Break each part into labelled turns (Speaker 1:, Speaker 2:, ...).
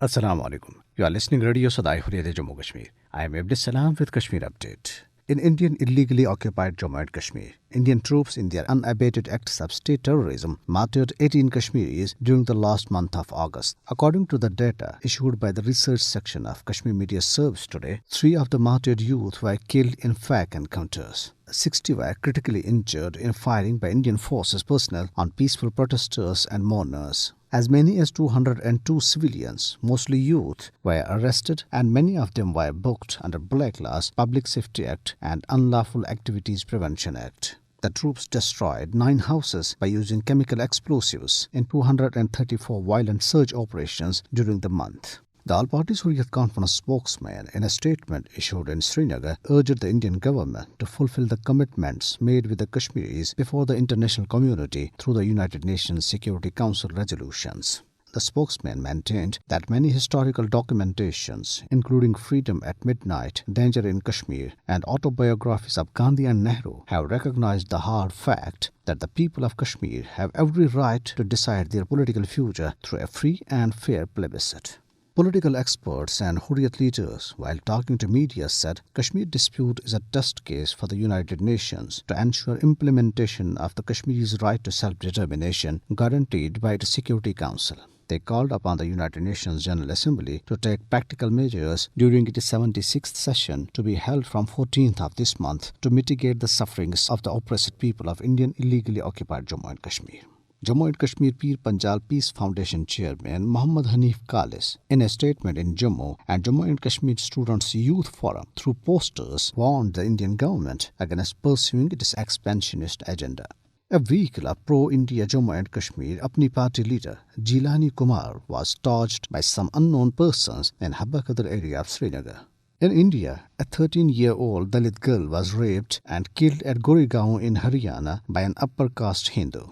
Speaker 1: Assalamu alaikum. You are listening Radio Sada Hurriyat Jammu Kashmir. I am Abdus Salam with Kashmir Update. In Indian illegally occupied Jammu and Kashmir, Indian troops in their unabated acts of state terrorism martyred 18 Kashmiris during the last month of August. According to the data issued by the research section of Kashmir Media Service today, 3 of the martyred youth were killed in FAC encounters. 60 were critically injured in firing by Indian forces personnel on peaceful protesters and mourners. As many as 202 civilians, mostly youth, were arrested and many of them were booked under Black Laws, Public Safety Act and Unlawful Activities Prevention Act. The troops destroyed 9 houses by using chemical explosives in 234 violent search operations during the month. The All Parties Hurriyat Conference spokesman, in a statement issued in Srinagar, urged the Indian government to fulfill the commitments made with the Kashmiris before the international community through the United Nations Security Council resolutions. The spokesman maintained that many historical documentations, including Freedom at Midnight, Danger in Kashmir, and autobiographies of Gandhi and Nehru, have recognized the hard fact that the people of Kashmir have every right to decide their political future through a free and fair plebiscite. Political experts and Hurriyat leaders, while talking to media, said Kashmir dispute is a test case for the United Nations to ensure implementation of the Kashmiris' right to self-determination guaranteed by the Security Council. They called upon the United Nations General Assembly to take practical measures during its 76th session to be held from 14th of this month to mitigate the sufferings of the oppressed people of Indian illegally occupied Jammu and Kashmir. Jammu and Kashmir Pir Panjal Peace Foundation Chairman Muhammad Hanif Khalis, in a statement in Jammu, and Jammu and Kashmir Students' Youth Forum through posters, warned the Indian government against pursuing its expansionist agenda. A vehicle of pro-India Jammu and Kashmir Apni Party leader Jilani Kumar was torched by some unknown persons in Habbakadar area of Srinagar. In India, a 13-year-old Dalit girl was raped and killed at Goregaon in Haryana by an upper caste Hindu.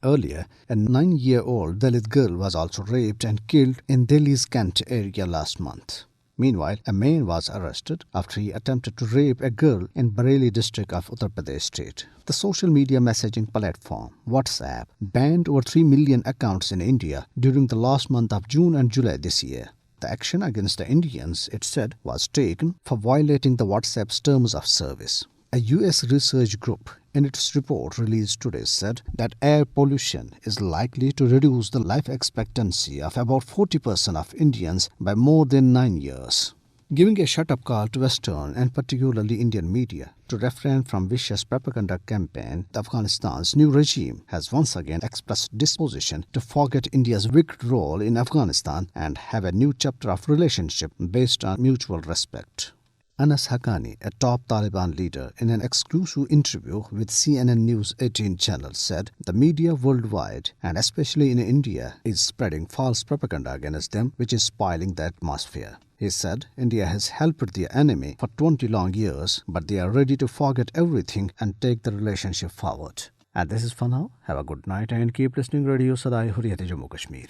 Speaker 1: Earlier, a 9-year-old Dalit girl was also raped and killed in Delhi's Kant area last month. Meanwhile, a man was arrested after he attempted to rape a girl in Bareilly district of Uttar Pradesh state. The social media messaging platform WhatsApp banned over 3 million accounts in India during the last month of June and July this year. The action against the Indians, it said, was taken for violating the WhatsApp's terms of service. A US research group, in its report released today, said that air pollution is likely to reduce the life expectancy of about 40% of Indians by more than 9 years. Giving a shut-up call to Western and particularly Indian media to refrain from vicious propaganda campaign, Afghanistan's new regime has once again expressed disposition to forget India's wicked role in Afghanistan and have a new chapter of relationship based on mutual respect. Anas Haqqani, a top Taliban leader, in an exclusive interview with CNN News 18 channel, said the media worldwide, and especially in India, is spreading false propaganda against them, which is spoiling the atmosphere. He said India has helped the enemy for 20 long years, but they are ready to forget everything and take the relationship forward. And this is for now. Have a good night and keep listening Radio Sada Hurriyat Jammu Kashmir.